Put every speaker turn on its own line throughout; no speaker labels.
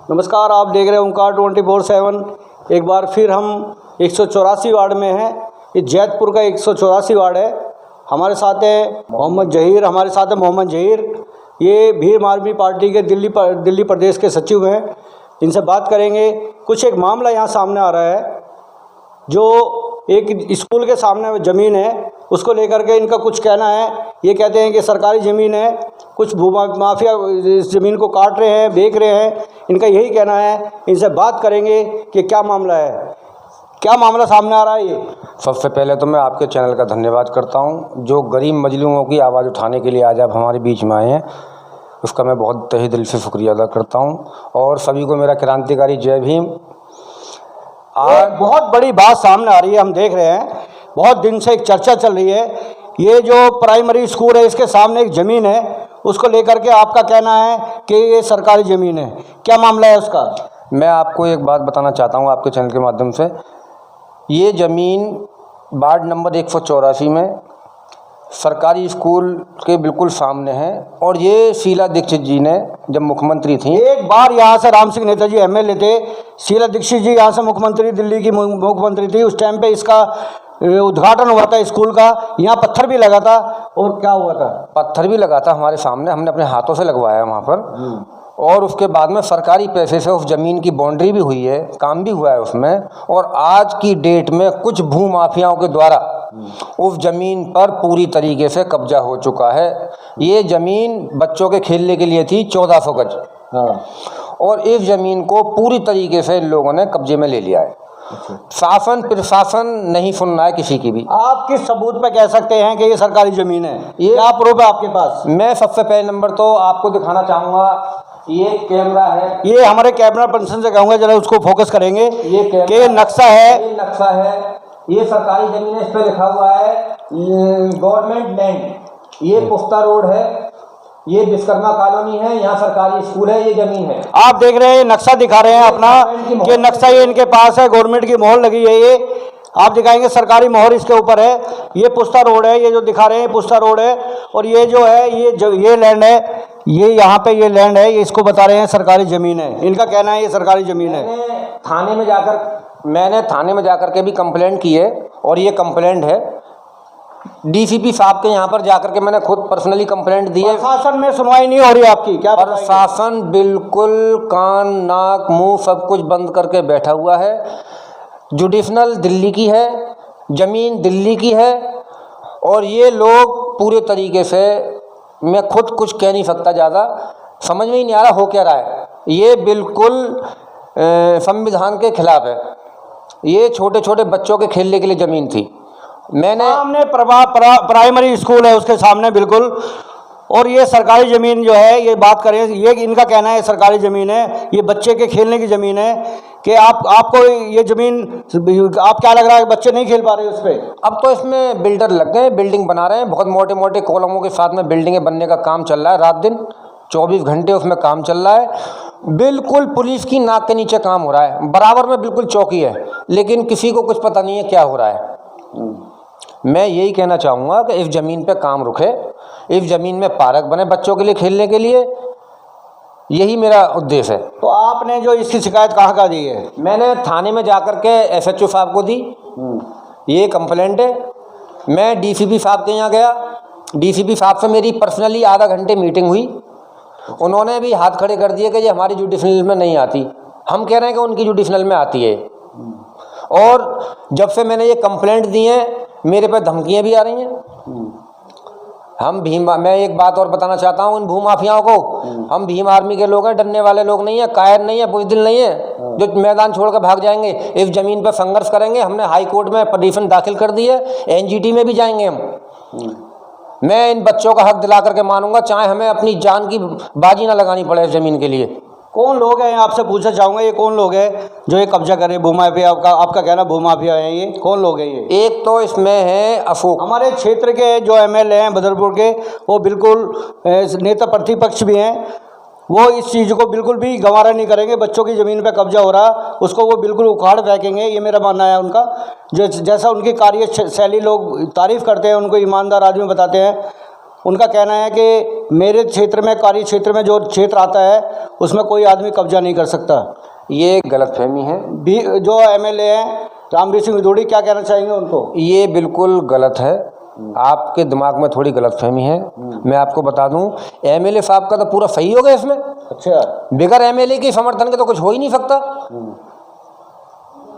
नमस्कार, आप देख रहे हैं ओंकार 24/7। एक बार फिर हम 184 वार्ड में हैं। ये जैतपुर का 184 वार्ड है। हमारे साथ है मोहम्मद जहीर। ये भीम आर्मी पार्टी के दिल्ली प्रदेश के सचिव हैं। इनसे बात करेंगे। कुछ एक मामला यहाँ सामने आ रहा है, जो एक स्कूल के सामने ज़मीन है, उसको लेकर के इनका कुछ कहना है। ये कहते हैं कि सरकारी ज़मीन है, कुछ माफिया इस ज़मीन को काट रहे हैं, बेच रहे हैं। इनका यही कहना है। इनसे बात करेंगे कि क्या मामला है, क्या मामला सामने आ रहा है। ये
सबसे पहले तो मैं आपके चैनल का धन्यवाद करता हूं, जो गरीब मजलूमों की आवाज़ उठाने के लिए आज आप हमारे बीच में आए हैं। उसका मैं बहुत तहे दिल से शुक्रिया अदा करता हूं। और सभी को मेरा क्रांतिकारी जय भीम।
आज बहुत बड़ी बात सामने आ रही है, हम देख रहे हैं। बहुत दिन से एक चर्चा चल रही है। ये जो प्राइमरी स्कूल है, इसके सामने एक ज़मीन है, उसको लेकर के आपका कहना है कि ये सरकारी ज़मीन है। क्या मामला है उसका?
मैं आपको एक बात बताना चाहता हूं आपके चैनल के माध्यम से। ये ज़मीन वार्ड नंबर 184 में सरकारी स्कूल के बिल्कुल सामने है। और ये शीला दीक्षित जी ने जब मुख्यमंत्री थी,
एक बार यहाँ से राम सिंह नेताजी एमएलए थे, शीला दीक्षित जी यहाँ से मुख्यमंत्री, दिल्ली की मुख्यमंत्री थी। उस टाइम पे इसका उद्घाटन हुआ था स्कूल का। यहाँ पत्थर भी लगा था। और क्या हुआ था?
पत्थर भी लगा था हमारे सामने, हमने अपने हाथों से लगवाया वहाँ पर। और उसके बाद में सरकारी पैसे से उस ज़मीन की बाउंड्री भी हुई है, काम भी हुआ है उसमें। और आज की डेट में कुछ भूमाफियाओं के द्वारा उस ज़मीन पर पूरी तरीके से कब्जा हो चुका है। ये ज़मीन बच्चों के खेलने के लिए थी 1400 गज। और इस ज़मीन को पूरी तरीके से इन लोगों ने कब्जे में ले लिया है। शासन प्रशासन नहीं सुन रहा है किसी की भी।
आप किस सबूत पे कह सकते हैं कि ये सरकारी ज़मीन है? ये क्या प्रूफ है आपके पास?
मैं सबसे पहले नंबर तो आपको दिखाना चाहूँगा, ये कैमरा है।
ये हमारे कैमरा पर्सन से कहूँगा जरा उसको फोकस करेंगे।
ये
नक्शा है,
ये नक्शा है। ये सरकारी ज़मीन है, इस पे लिखा हुआ है गवर्नमेंट लैंड। ये पुख्ता रोड है, ये विश्वकर्मा कॉलोनी है, यहाँ सरकारी स्कूल है, ये ज़मीन है।
आप देख रहे हैं, नक्शा दिखा रहे हैं अपना कि नक्शा ये इनके पास है, गवर्नमेंट की मोहर लगी है। ये आप दिखाएंगे, सरकारी मोहर इसके ऊपर है। ये पुस्ता रोड है, ये जो दिखा रहे हैं पुस्ता रोड है। और ये जो है, ये लैंड है, ये यहाँ पे ये लैंड है, ये इसको बता रहे हैं सरकारी ज़मीन है। इनका कहना है ये सरकारी ज़मीन है।
मैंने थाने में जाकर के भी कंप्लेंट की है। और ये कंप्लेंट है डीसीपी साहब के यहाँ पर जाकर के मैंने खुद पर्सनली कंप्लेंट दी है।
प्रशासन में सुनवाई नहीं हो रही आपकी? क्या
प्रशासन बिल्कुल कान नाक मुंह सब कुछ बंद करके बैठा हुआ है। जुडिशनल दिल्ली की है, ज़मीन दिल्ली की है। और ये लोग पूरे तरीके से, मैं खुद कुछ कह नहीं सकता, ज़्यादा समझ में ही नहीं आ रहा हो क्या रहा है। ये बिल्कुल संविधान के खिलाफ है। ये छोटे छोटे बच्चों के खेलने के लिए ज़मीन थी। मैंने
सामने प्राइमरी स्कूल है उसके सामने बिल्कुल। और ये सरकारी ज़मीन जो है, ये बात करें, ये इनका कहना है सरकारी ज़मीन है, ये बच्चे के खेलने की ज़मीन है। कि आपको ये ज़मीन, आप क्या लग रहा है बच्चे नहीं खेल पा रहे उस पर?
अब तो इसमें बिल्डर लग गए, बिल्डिंग बना रहे हैं। बहुत मोटे मोटे कॉलमों के साथ में बिल्डिंगें बनने का काम चल रहा है, रात दिन 24 घंटे उसमें काम चल रहा है। बिल्कुल पुलिस की नाक के नीचे काम हो रहा है। बराबर में बिल्कुल चौकी है, लेकिन किसी को कुछ पता नहीं है क्या हो रहा है। मैं यही कहना चाहूँगा कि इस ज़मीन पे काम रुके, इस ज़मीन में पार्क बने बच्चों के लिए खेलने के लिए। यही मेरा उद्देश्य है।
तो आपने जो इसकी शिकायत कहाँ दी है?
मैंने थाने में जाकर के एसएचओ साहब को दी। ये कंप्लेंट है। मैं डीसीपी साहब के यहाँ गया, डीसीपी साहब से मेरी पर्सनली आधा घंटे मीटिंग हुई। उन्होंने भी हाथ खड़े कर दिए कि ये हमारी जुडिशनल में नहीं आती। हम कह रहे हैं कि उनकी जुडिशनल में आती है। और जब से मैंने ये कंप्लेंट दी है, मेरे पे धमकियाँ भी आ रही हैं। मैं एक बात और बताना चाहता हूँ इन भूमाफियाओं को, हम भीम आर्मी के लोग हैं, डरने वाले लोग नहीं है, कायर नहीं है, बुज़दिल नहीं है जो मैदान छोड़कर भाग जाएंगे। इस ज़मीन पर संघर्ष करेंगे। हमने हाई कोर्ट में पिटीशन दाखिल कर दी है, एनजीटी में भी जाएंगे हम। मैं इन बच्चों का हक दिला करके मानूंगा, चाहे हमें अपनी जान की बाजी ना लगानी पड़े इस ज़मीन के लिए।
कौन लोग हैं, आपसे पूछना चाहूँगा, ये कौन लोग हैं जो ये कब्जा करे? भूमाफिया, आपका कहना भूमाफिया है, ये कौन लोग हैं? ये
एक तो इसमें है अशोक,
हमारे क्षेत्र के जो एमएलए हैं बदरपुर के, वो बिल्कुल नेता प्रतिपक्ष भी हैं। वो इस चीज़ को बिल्कुल भी गंवारा नहीं करेंगे। बच्चों की ज़मीन पे कब्जा हो रहा, उसको वो बिल्कुल उखाड़ फेंकेंगे, ये मेरा मानना है उनका। जैसा उनकी कार्यशैली लोग तारीफ़ करते हैं, उनको ईमानदार आदमी बताते हैं, उनका कहना है कि मेरे क्षेत्र में, कार्य क्षेत्र में जो क्षेत्र आता है उसमें कोई आदमी कब्जा नहीं कर सकता।
ये गलतफहमी है।
भी जो एमएलए हैं रामवीर सिंह विदोड़ी, क्या कहना चाहेंगे उनको?
ये बिल्कुल गलत है, आपके दिमाग में थोड़ी गलतफहमी है। मैं आपको बता दूं, एमएलए साहब का तो पूरा सही हो गया इसमें।
अच्छा,
बगैर एमएलए के समर्थन के तो कुछ हो ही नहीं सकता।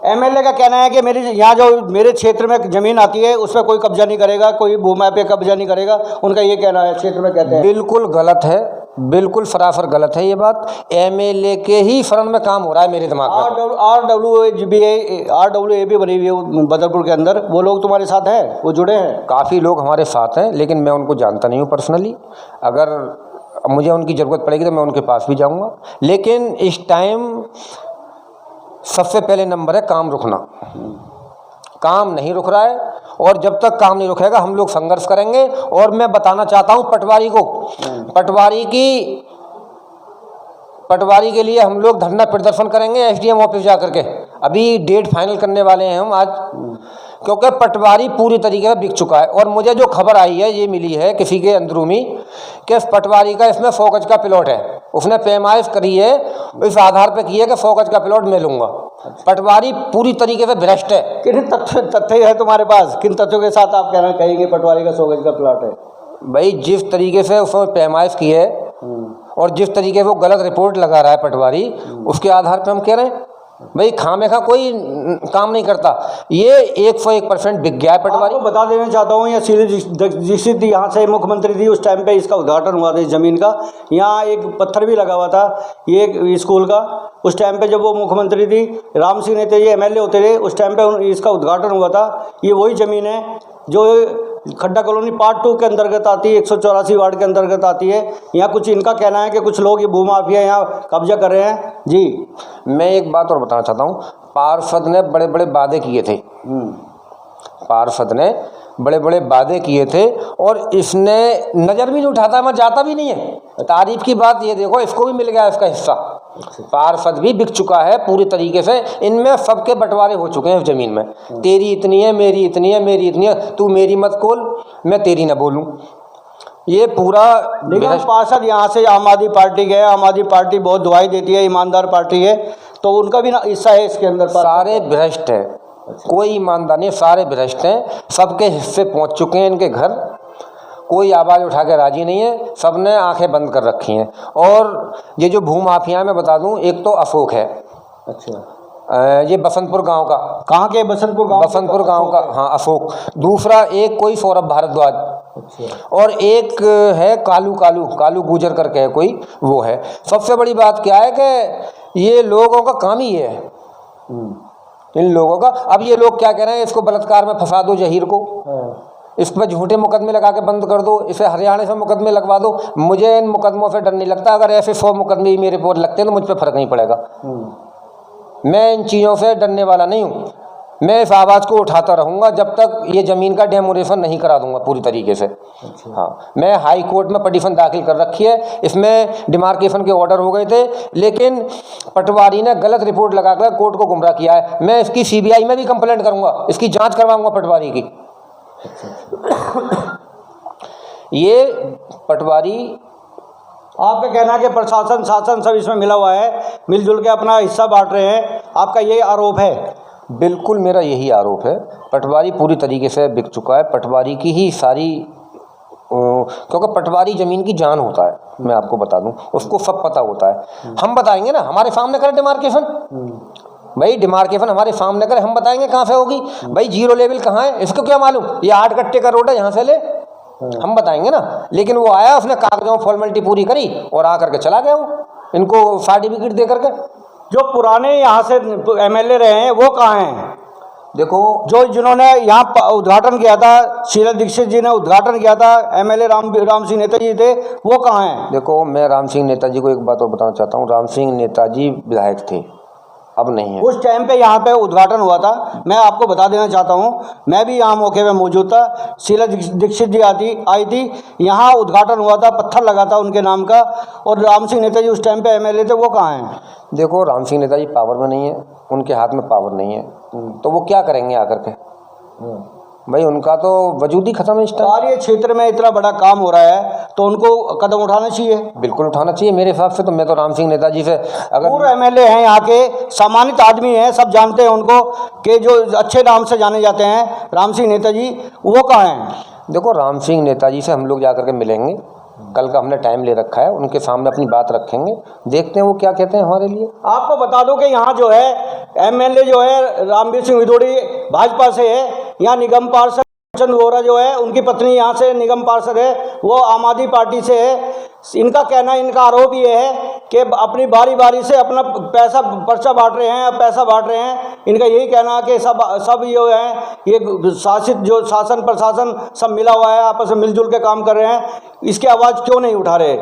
एमएलए का कहना है कि मेरी यहाँ जो मेरे क्षेत्र में ज़मीन आती है उस पर कोई कब्जा नहीं करेगा, कोई भूमि पे कब्जा नहीं करेगा, उनका ये कहना है। क्षेत्र में कहते हैं
बिल्कुल गलत है, बिल्कुल सरासर गलत है ये बात। एमएलए के ही शरण में काम हो रहा है मेरे दिमाग में।
RWA भी बनी हुई है बदरपुर के अंदर, वो लोग तुम्हारे साथ हैं, वो जुड़े हैं?
काफ़ी लोग हमारे साथ हैं, लेकिन मैं उनको जानता नहीं हूँ पर्सनली। अगर मुझे उनकी ज़रूरत पड़ेगी तो मैं उनके पास भी जाऊँगा। लेकिन इस टाइम सबसे पहले नंबर है काम रुकना। काम नहीं रुक रहा है, और जब तक काम नहीं रुकेगा हम लोग संघर्ष करेंगे। और मैं बताना चाहता हूं पटवारी को, पटवारी के लिए हम लोग धरना प्रदर्शन करेंगे एसडीएम ऑफिस जाकर के। अभी डेट फाइनल करने वाले हैं हम आज, क्योंकि पटवारी पूरी तरीके से बिक चुका है। और मुझे जो खबर आई है, ये मिली है किसी के अंदरूनी, कि पटवारी का इसमें 100 गज का प्लॉट है। उसने पैमाइश करी है, इस आधार पे की है कि 100 गज का प्लॉट मैं लूँगा। पटवारी पूरी तरीके से भ्रष्ट है।
किन तथ्य है तुम्हारे पास? किन तथ्यों के साथ आप कहना कहेंगे पटवारी का 100 गज का प्लॉट है?
भाई, जिस तरीके से उसने पैमाइश की है और जिस तरीके से वो गलत रिपोर्ट लगा रहा है पटवारी, उसके आधार पर हम कह रहे हैं भाई खामेखा कोई काम नहीं करता। ये 101% बिक गया है पटवारी।
आपको बता देना चाहता हूँ, शीला दीक्षित थी, यहाँ से मुख्यमंत्री थी, उस टाइम पे इसका उद्घाटन हुआ था इस ज़मीन का। यहाँ एक पत्थर भी लगा हुआ था ये स्कूल का। उस टाइम पे जब वो मुख्यमंत्री थी, राम सिंह नेताजी एमएलए होते थे, उस टाइम पे इसका उद्घाटन हुआ था। ये वही ज़मीन है जो खड्डा कॉलोनी पार्ट 2 के अंतर्गत आती है, 184 वार्ड के अंतर्गत आती है। यहाँ कुछ इनका कहना है कि कुछ लोग ये भूमाफिया यहाँ कब्जा कर रहे हैं। जी,
मैं एक बात और बताना चाहता हूँ, पार्षद ने बड़े बड़े वादे किए थे। पार्षद ने बड़े बड़े वादे किए थे और इसने नज़र भी नहीं उठाता, मैं जाता भी नहीं है। तारीफ की बात ये देखो, इसको भी मिल गया इसका हिस्सा। पार्षद भी बिक चुका है पूरी तरीके से। इनमें सबके बंटवारे हो चुके हैं ज़मीन में। तेरी इतनी है, मेरी इतनी है, मेरी इतनी है, तू मेरी मत खोल, मैं तेरी ना बोलूँ। ये पूरा
लेकिन पार्षद यहाँ से आम आदमी पार्टी के, आम आदमी पार्टी बहुत दुआई देती है, ईमानदार पार्टी है, तो उनका भी ना हिस्सा है इसके अंदर।
सारे भ्रष्ट हैं, कोई ईमानदार नहीं, सारे भ्रष्ट हैं। सबके हिस्से पहुँच चुके हैं इनके घर, कोई आवाज़ उठा के राजी नहीं है, सब ने आंखें बंद कर रखी हैं। और ये जो भूमाफिया में बता दूं, एक तो अशोक है।
अच्छा,
ये बसंतपुर गांव का।
कहाँ के? बसंतपुर गांव।
बसंतपुर गांव का, हाँ, अशोक। दूसरा एक कोई सौरभ भारद्वाज।
अच्छा।
और एक है कालू गुजर करके है कोई, वो है। सबसे बड़ी बात क्या है कि ये लोगों का काम ही है, इन लोगों का। अब ये लोग क्या कह रहे हैं, इसको बलात्कार में फंसा दो जहीर को, इस पर झूठे मुकदमे लगा के बंद कर दो, इसे हरियाणा से मुकदमे लगवा दो। मुझे इन मुकदमों से डर नहीं लगता। अगर ऐसे 100 मुकदमे ही मेरे पर लगते हैं तो मुझ पर फर्क नहीं पड़ेगा। मैं इन चीज़ों से डरने वाला नहीं हूँ। मैं इस आवाज़ को उठाता रहूँगा जब तक ये ज़मीन का डेमोलेशन नहीं करा दूंगा पूरी तरीके से। हाँ, मैं हाई कोर्ट में पटिशन दाखिल कर रखी है, इसमें डिमार्केशन के ऑर्डर हो गए थे, लेकिन पटवारी ने गलत रिपोर्ट लगाकर कोर्ट को गुमराह किया है। मैं इसकी CBI में भी कंप्लेंट करूँगा, इसकी जाँच करवाऊँगा पटवारी की। ये पटवारी,
आपका कहना है कि प्रशासन शासन सब इसमें मिला हुआ है, मिलजुल के अपना हिस्सा बांट रहे हैं, आपका ये आरोप है?
बिल्कुल मेरा यही आरोप है। पटवारी पूरी तरीके से बिक चुका है। पटवारी की ही सारी, क्योंकि पटवारी ज़मीन की जान होता है, मैं आपको बता दूं, उसको सब पता होता है। हम बताएंगे ना, हमारे सामने करें डिमार्केशन, भाई डिमार्केशन हमारे सामने करें, हम बताएंगे कहाँ से होगी। भाई जीरो लेवल कहाँ है इसको क्या मालूम, ये 8 कट्टे का रोड है, यहाँ से ले, हम बताएंगे ना। लेकिन वो आया, उसने कागजों फॉर्मेलिटी पूरी करी और आकर के चला गया। वो इनको सर्टिफिकेट दे करके।
जो पुराने यहाँ से MLA रहे हैं वो कहाँ हैं?
देखो,
जो जिन्होंने यहाँ उद्घाटन किया था, शीला दीक्षित जी ने उद्घाटन किया था, MLA राम सिंह नेताजी थे, वो कहाँ हैं?
देखो, मैं राम सिंह नेताजी को एक बात और बताना चाहता हूँ। राम सिंह नेताजी विधायक थे, अब नहीं है।
उस टाइम पे यहाँ पे उद्घाटन हुआ था, मैं आपको बता देना चाहता हूँ, मैं भी यहाँ मौके पे मौजूद था। शीला दीक्षित जी आई थी, यहाँ उद्घाटन हुआ था, पत्थर लगा था उनके नाम का। और राम सिंह नेताजी उस टाइम पे MLA थे, वो कहाँ हैं?
देखो, राम सिंह नेताजी पावर में नहीं है, उनके हाथ में पावर नहीं है, तो वो क्या करेंगे आकर के? भाई उनका तो वजूद ही खत्म है इस टाइम।
कार्य क्षेत्र में इतना बड़ा काम हो रहा है तो उनको कदम उठाना चाहिए।
बिल्कुल उठाना चाहिए मेरे हिसाब से। तो मैं तो राम सिंह नेताजी से अगर
पूर्व एमएलए हैं, यहाँ के सम्मानित आदमी हैं, सब जानते हैं उनको कि जो अच्छे नाम से जाने जाते हैं राम सिंह नेताजी, वो कहाँ हैं?
देखो राम सिंह नेताजी से हम लोग जा करके मिलेंगे, कल का हमने टाइम ले रखा है, उनके सामने अपनी बात रखेंगे, देखते हैं वो क्या कहते हैं हमारे लिए।
आपको बता दो कि यहाँ जो है एमएलए जो है रामवीर सिंह विदोड़ी भाजपा से है, यहाँ निगम पार्षद चंद वोरा जो है उनकी पत्नी यहाँ से निगम पार्षद है, वो आम आदमी पार्टी से है। इनका कहना, इनका आरोप ये है कि अपनी बारी बारी से अपना पर्चा बांट रहे हैं, पैसा बांट रहे हैं। इनका यही कहना है कि सब ये है, ये शासित जो शासन प्रशासन सब मिला हुआ है, आपस में मिलजुल के काम कर रहे हैं, इसकी आवाज़ क्यों नहीं उठा रहे?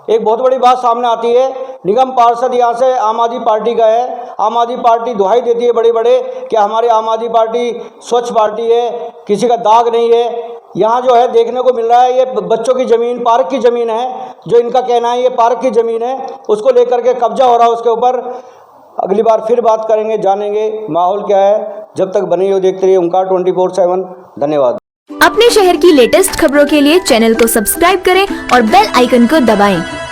एक बहुत बड़ी बात सामने आती है, निगम पार्षद यहाँ से आम आदमी पार्टी का है, आम आदमी पार्टी दुहाई देती है बड़े बड़े कि हमारी आम आदमी पार्टी स्वच्छ पार्टी है, किसी का दाग नहीं है। यहाँ जो है देखने को मिल रहा है ये बच्चों की ज़मीन, पार्क की ज़मीन है, जो इनका कहना है ये पार्क की ज़मीन है, उसको लेकर के कब्जा हो रहा है उसके ऊपर। अगली बार फिर बात करेंगे, जानेंगे माहौल क्या है। जब तक बने हो देखते रहिए ओंकार 24/7। धन्यवाद।
अपने शहर की लेटेस्ट खबरों के लिए चैनल को सब्सक्राइब करें और बेल आइकन को दबाएं।